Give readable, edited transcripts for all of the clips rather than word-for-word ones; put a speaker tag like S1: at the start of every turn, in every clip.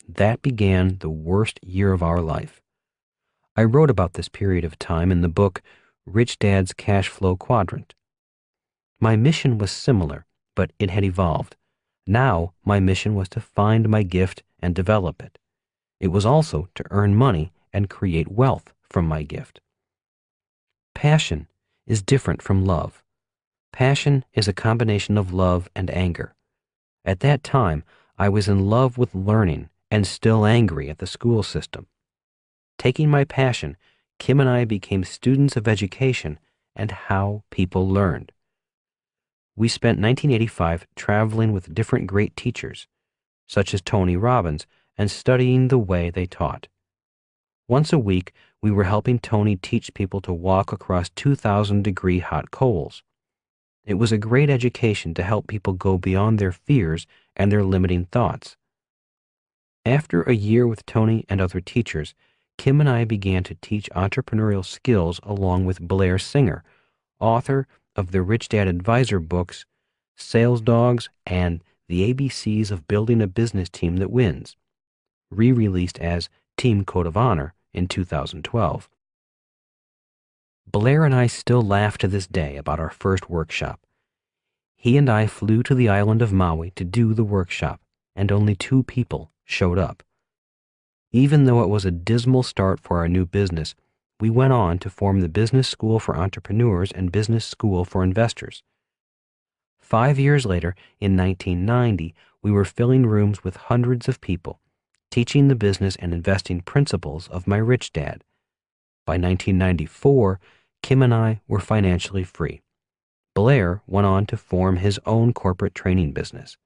S1: That began the worst year of our life. I wrote about this period of time in the book Rich Dad's Cash Flow Quadrant. My mission was similar, but it had evolved. Now my mission was to find my gift and develop it. It was also to earn money and create wealth from my gift. Passion is different from love. Passion is a combination of love and anger. At that time, I was in love with learning and still angry at the school system. Taking my passion, Kim and I became students of education and how people learned. We spent 1985 traveling with different great teachers, such as Tony Robbins, and studying the way they taught. Once a week, we were helping Tony teach people to walk across 2,000-degree hot coals. It was a great education to help people go beyond their fears and their limiting thoughts. After a year with Tony and other teachers, Kim and I began to teach entrepreneurial skills along with Blair Singer, author of the Rich Dad Advisor books, Sales Dogs, and The ABCs of Building a Business Team That Wins, re-released as Team Code of Honor in 2012. Blair and I still laugh to this day about our first workshop. He and I flew to the island of Maui to do the workshop, and only 2 people showed up. Even though it was a dismal start for our new business, we went on to form the Business School for Entrepreneurs and Business School for Investors. 5 years later, in 1990, we were filling rooms with hundreds of people, teaching the business and investing principles of my rich dad. By 1994, Kim and I were financially free. Blair went on to form his own corporate training business.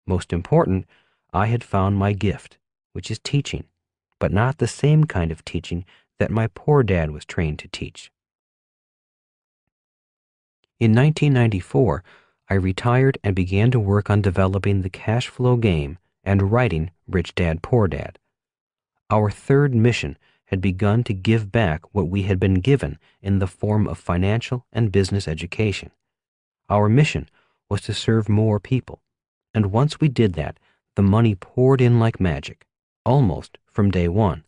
S1: Most important, I had found my gift, which is teaching, but not the same kind of teaching that my poor dad was trained to teach. In 1994, I retired and began to work on developing the cash flow game and writing Rich Dad, Poor Dad. Our third mission had begun to give back what we had been given in the form of financial and business education. Our mission was to serve more people, and once we did that, the money poured in like magic, almost from day one.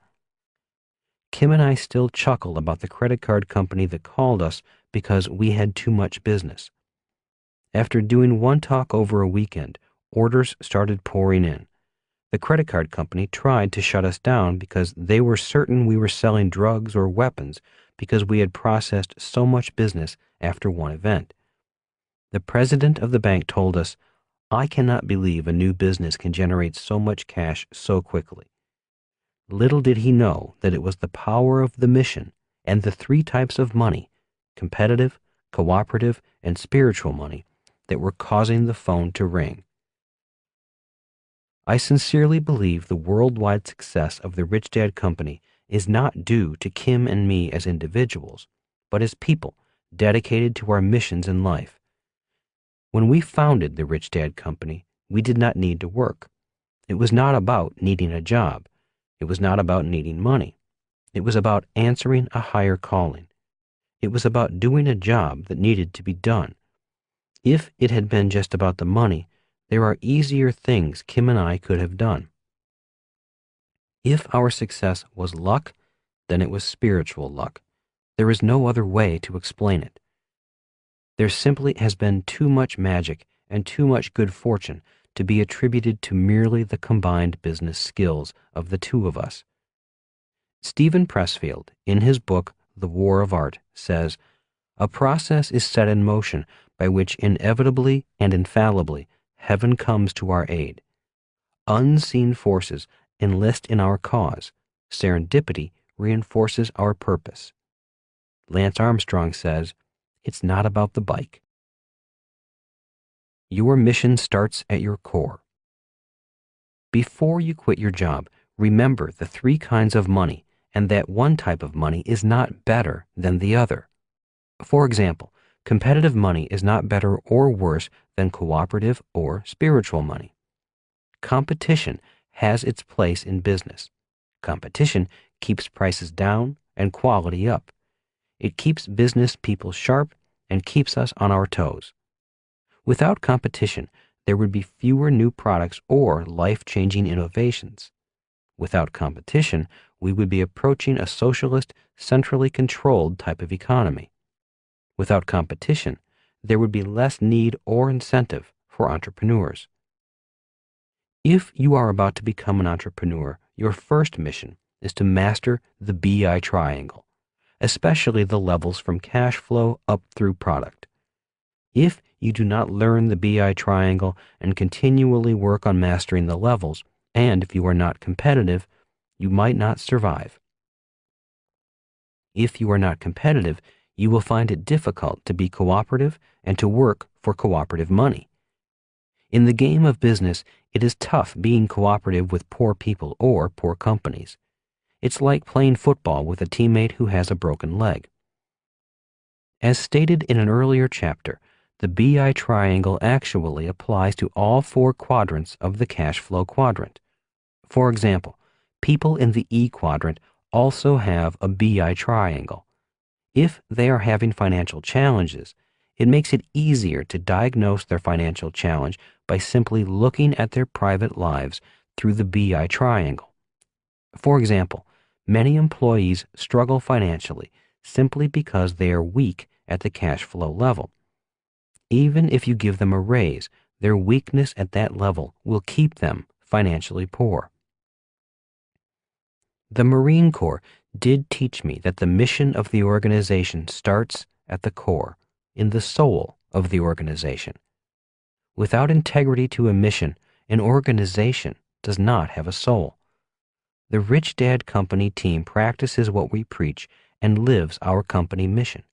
S1: Kim and I still chuckle about the credit card company that called us because we had too much business. After doing one talk over a weekend, orders started pouring in. The credit card company tried to shut us down because they were certain we were selling drugs or weapons because we had processed so much business after one event. The president of the bank told us, "I cannot believe a new business can generate so much cash so quickly." Little did he know that it was the power of the mission and the 3 types of money, competitive, cooperative, and spiritual money, that were causing the phone to ring. I sincerely believe the worldwide success of the Rich Dad Company is not due to Kim and me as individuals, but as people dedicated to our missions in life. When we founded the Rich Dad Company, we did not need to work. It was not about needing a job. It was not about needing money. It was about answering a higher calling. It was about doing a job that needed to be done. If it had been just about the money, there are easier things Kim and I could have done. If our success was luck, then it was spiritual luck. There is no other way to explain it. There simply has been too much magic and too much good fortune to be attributed to merely the combined business skills of the 2 of us. Stephen Pressfield, in his book The War of Art, says, "A process is set in motion by which inevitably and infallibly heaven comes to our aid. Unseen forces enlist in our cause. Serendipity reinforces our purpose." Lance Armstrong says, "It's not about the bike." Your mission starts at your core. Before you quit your job, remember the 3 kinds of money and that one type of money is not better than the other. For example, competitive money is not better or worse than cooperative or spiritual money. Competition has its place in business. Competition keeps prices down and quality up. It keeps business people sharp and keeps us on our toes. Without competition, there would be fewer new products or life-changing innovations. Without competition, we would be approaching a socialist, centrally controlled type of economy. Without competition, there would be less need or incentive for entrepreneurs. If you are about to become an entrepreneur, your first mission is to master the BI triangle, especially the levels from cash flow up through product. If you do not learn the BI triangle and continually work on mastering the levels, and if you are not competitive, you might not survive. If you are not competitive, you will find it difficult to be cooperative and to work for cooperative money. In the game of business, it is tough being cooperative with poor people or poor companies. It's like playing football with a teammate who has a broken leg. As stated in an earlier chapter, the BI triangle actually applies to all 4 quadrants of the cash flow quadrant. For example, people in the E quadrant also have a BI triangle. If they are having financial challenges, it makes it easier to diagnose their financial challenge by simply looking at their private lives through the BI triangle. For example, many employees struggle financially simply because they are weak at the cash flow level. Even if you give them a raise, their weakness at that level will keep them financially poor. The Marine Corps did teach me that the mission of the organization starts at the core, in the soul of the organization. Without integrity to a mission, an organization does not have a soul. The Rich Dad Company team practices what we preach and lives our company mission.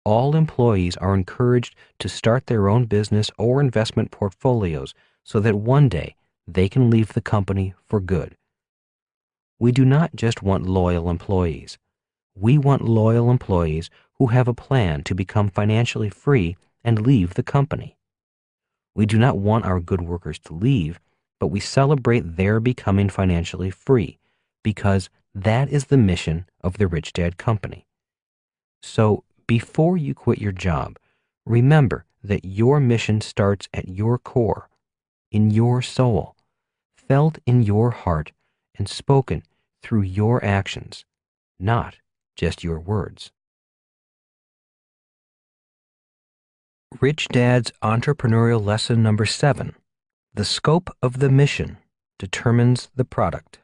S1: All employees are encouraged to start their own business or investment portfolios so that one day they can leave the company for good. We do not just want loyal employees. We want loyal employees who have a plan to become financially free and leave the company. We do not want our good workers to leave, but we celebrate their becoming financially free because that is the mission of the Rich Dad Company. So, before you quit your job, remember that your mission starts at your core, in your soul, felt in your heart, and spoken through your actions, not just your words. Rich Dad's Entrepreneurial Lesson Number 7. The scope of the mission determines the product.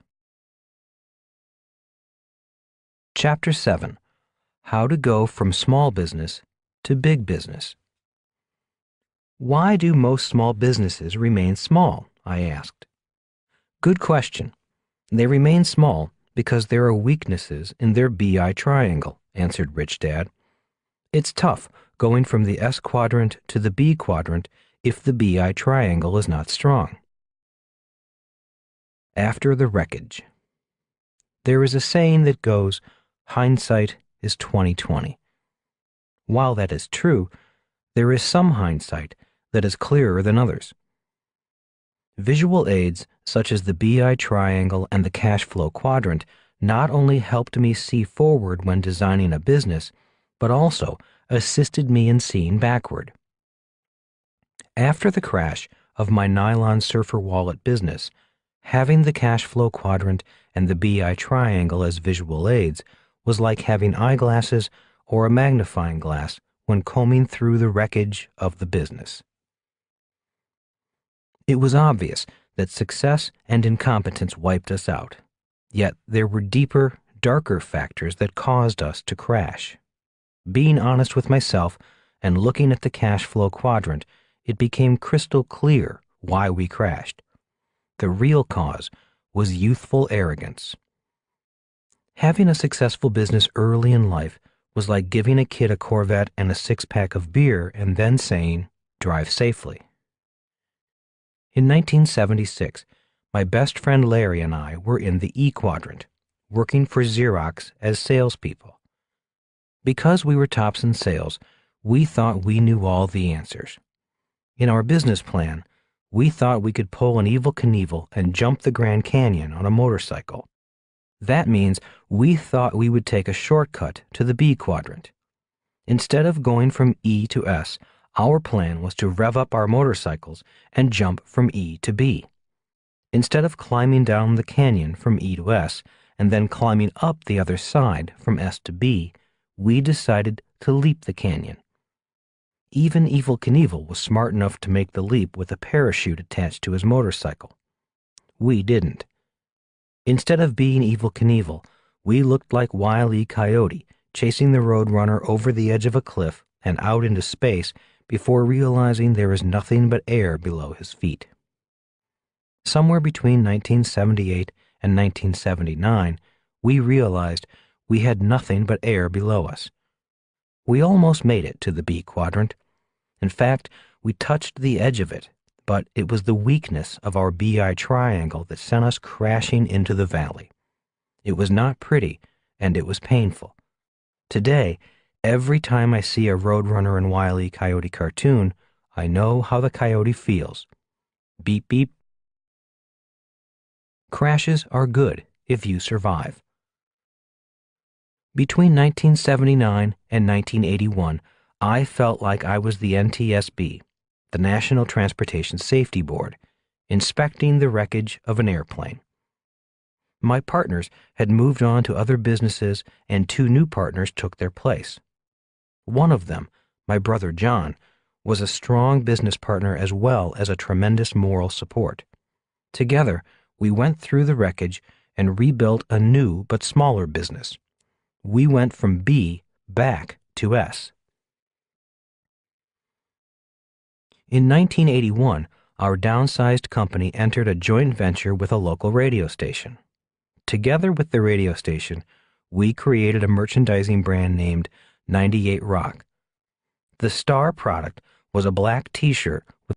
S1: Chapter 7. How to go from small business to big business. Why do most small businesses remain small? I asked. Good question. They remain small because there are weaknesses in their BI triangle, answered Rich Dad. It's tough going from the S quadrant to the B quadrant if the BI triangle is not strong. After the wreckage. There is a saying that goes, hindsight is 20/20. While that is true, there is some hindsight that is clearer than others. Visual aids such as the BI triangle and the cash flow quadrant not only helped me see forward when designing a business, but also assisted me in seeing backward. After the crash of my nylon surfer wallet business, having the cash flow quadrant and the BI triangle as visual aids was like having eyeglasses or a magnifying glass when combing through the wreckage of the business. It was obvious that success and incompetence wiped us out, yet there were deeper, darker factors that caused us to crash. Being honest with myself and looking at the cash flow quadrant, it became crystal clear why we crashed. The real cause was youthful arrogance. Having a successful business early in life was like giving a kid a Corvette and a 6-pack of beer and then saying, "Drive safely." In 1976, my best friend Larry and I were in the E quadrant, working for Xerox as salespeople. Because we were tops in sales, we thought we knew all the answers. In our business plan, we thought we could pull an Evel Knievel and jump the Grand Canyon on a motorcycle. That means we thought we would take a shortcut to the B quadrant. Instead of going from E to S, our plan was to rev up our motorcycles and jump from E to B. Instead of climbing down the canyon from E to S and then climbing up the other side from S to B, we decided to leap the canyon. Even Evel Knievel was smart enough to make the leap with a parachute attached to his motorcycle. We didn't. Instead of being Evel Knievel, we looked like Wile E. Coyote chasing the Roadrunner over the edge of a cliff and out into space before realizing there is nothing but air below his feet. Somewhere between 1978 and 1979, we realized we had nothing but air below us. We almost made it to the B quadrant. In fact, we touched the edge of it, but it was the weakness of our BI triangle that sent us crashing into the valley. It was not pretty, and it was painful. Today, every time I see a Roadrunner and Wile E. Coyote cartoon, I know how the coyote feels. Beep, beep. Crashes are good if you survive. Between 1979 and 1981, I felt like I was the NTSB, the National Transportation Safety Board, inspecting the wreckage of an airplane. My partners had moved on to other businesses, and 2 new partners took their place. One of them, my brother John, was a strong business partner as well as a tremendous moral support. Together, we went through the wreckage and rebuilt a new but smaller business. We went from B back to S. In 1981, our downsized company entered a joint venture with a local radio station. Together with the radio station, we created a merchandising brand named 98 Rock. The star product was a black t-shirt